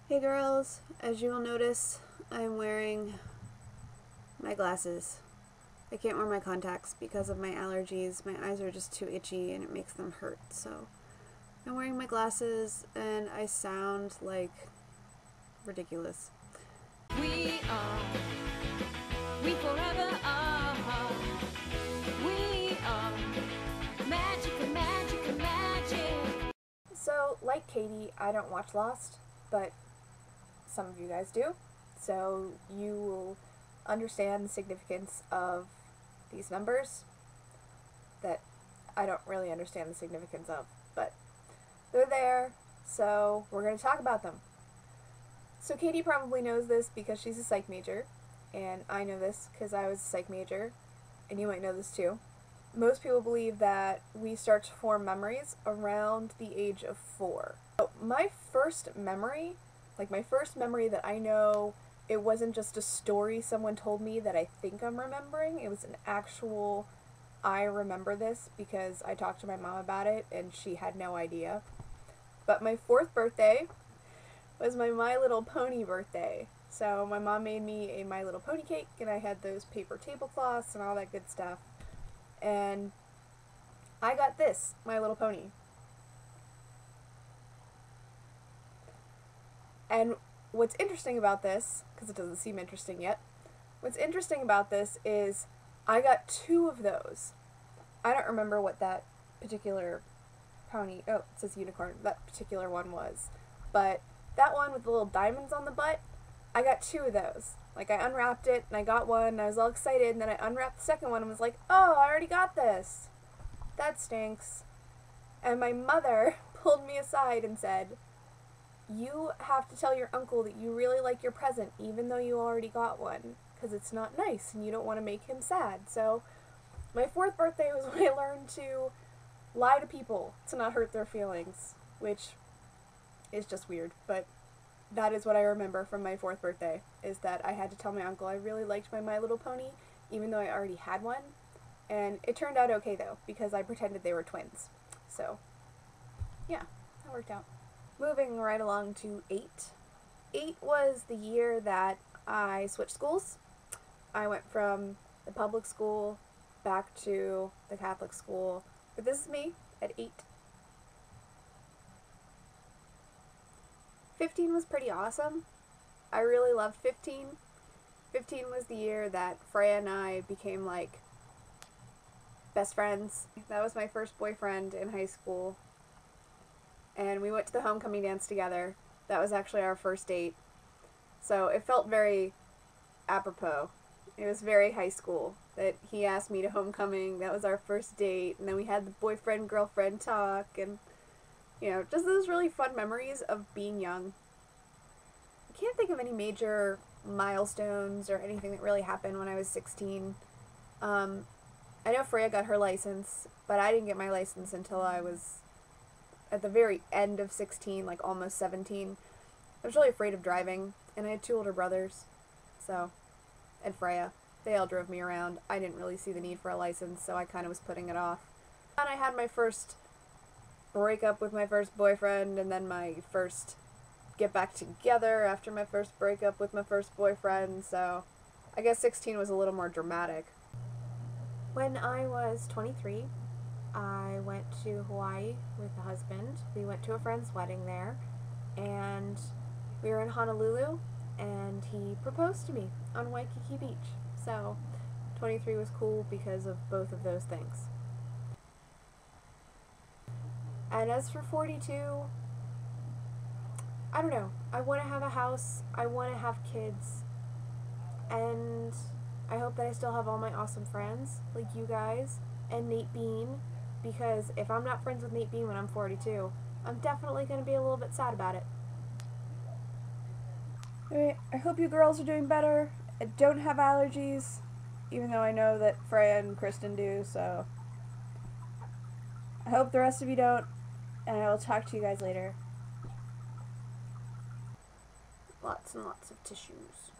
Hey girls, as you will notice, I'm wearing my glasses. I can't wear my contacts because of my allergies. My eyes are just too itchy and it makes them hurt, so I'm wearing my glasses and I sound like ridiculous. We forever are, we are magic, magic, magic. So, like Katie, I don't watch Lost, but some of you guys do. So you will understand the significance of these numbers that I don't really understand the significance of, but they're there, so we're going to talk about them. So Katie probably knows this because she's a psych major, and I know this because I was a psych major, and you might know this too. Most people believe that we start to form memories around the age of 4. So my first memory that I know, it wasn't just a story someone told me that I think I'm remembering. It was an actual, I remember this because I talked to my mom about it and she had no idea. But my 4th birthday was my My Little Pony birthday. So my mom made me a My Little Pony cake and I had those paper tablecloths and all that good stuff. And I got this, My Little Pony. And what's interesting about this, because it doesn't seem interesting yet, what's interesting about this is I got 2 of those. I don't remember what that particular pony, oh, it says unicorn, that particular one was. But that one with the little diamonds on the butt, I got 2 of those. Like, I unwrapped it, and I got one, and I was all excited, and then I unwrapped the second one and was like, oh, I already got this. That stinks. And my mother pulled me aside and said, you have to tell your uncle that you really like your present, even though you already got one, because it's not nice, and you don't want to make him sad. So, my 4th birthday was when I learned to lie to people to not hurt their feelings, which is just weird, but that is what I remember from my 4th birthday, is that I had to tell my uncle I really liked my My Little Pony, even though I already had one. And it turned out okay, though, because I pretended they were twins. So, yeah, that worked out. Moving right along to 8. 8 was the year that I switched schools. I went from the public school back to the Catholic school. But this is me at 8. 15 was pretty awesome. I really loved 15. 15 was the year that Freya and I became like best friends. That was my first boyfriend in high school. And we went to the homecoming dance together. That was actually our first date. So it felt very apropos. It was very high school that he asked me to homecoming. That was our first date. And then we had the boyfriend-girlfriend talk. And, you know, just those really fun memories of being young. I can't think of any major milestones or anything that really happened when I was 16. I know Freya got her license, but I didn't get my license until I was at the very end of 16, like almost 17. I was really afraid of driving, and I had 2 older brothers, so, and Freya. They all drove me around. I didn't really see the need for a license, so I kind of was putting it off. And I had my first breakup with my first boyfriend, and then my first get back together after my first breakup with my first boyfriend, so I guess 16 was a little more dramatic. When I was 23, I went to Hawaii with a husband. We went to a friend's wedding there, and we were in Honolulu, and he proposed to me on Waikiki Beach. So 23 was cool because of both of those things. And as for 42, I don't know. I want to have a house. I want to have kids. And I hope that I still have all my awesome friends, like you guys, and Nate Bean, because if I'm not friends with Nate Bean when I'm 42, I'm definitely going to be a little bit sad about it. Anyway, I hope you girls are doing better. I don't have allergies, even though I know that Freya and Kristen do, so I hope the rest of you don't, and I will talk to you guys later. Lots and lots of tissues.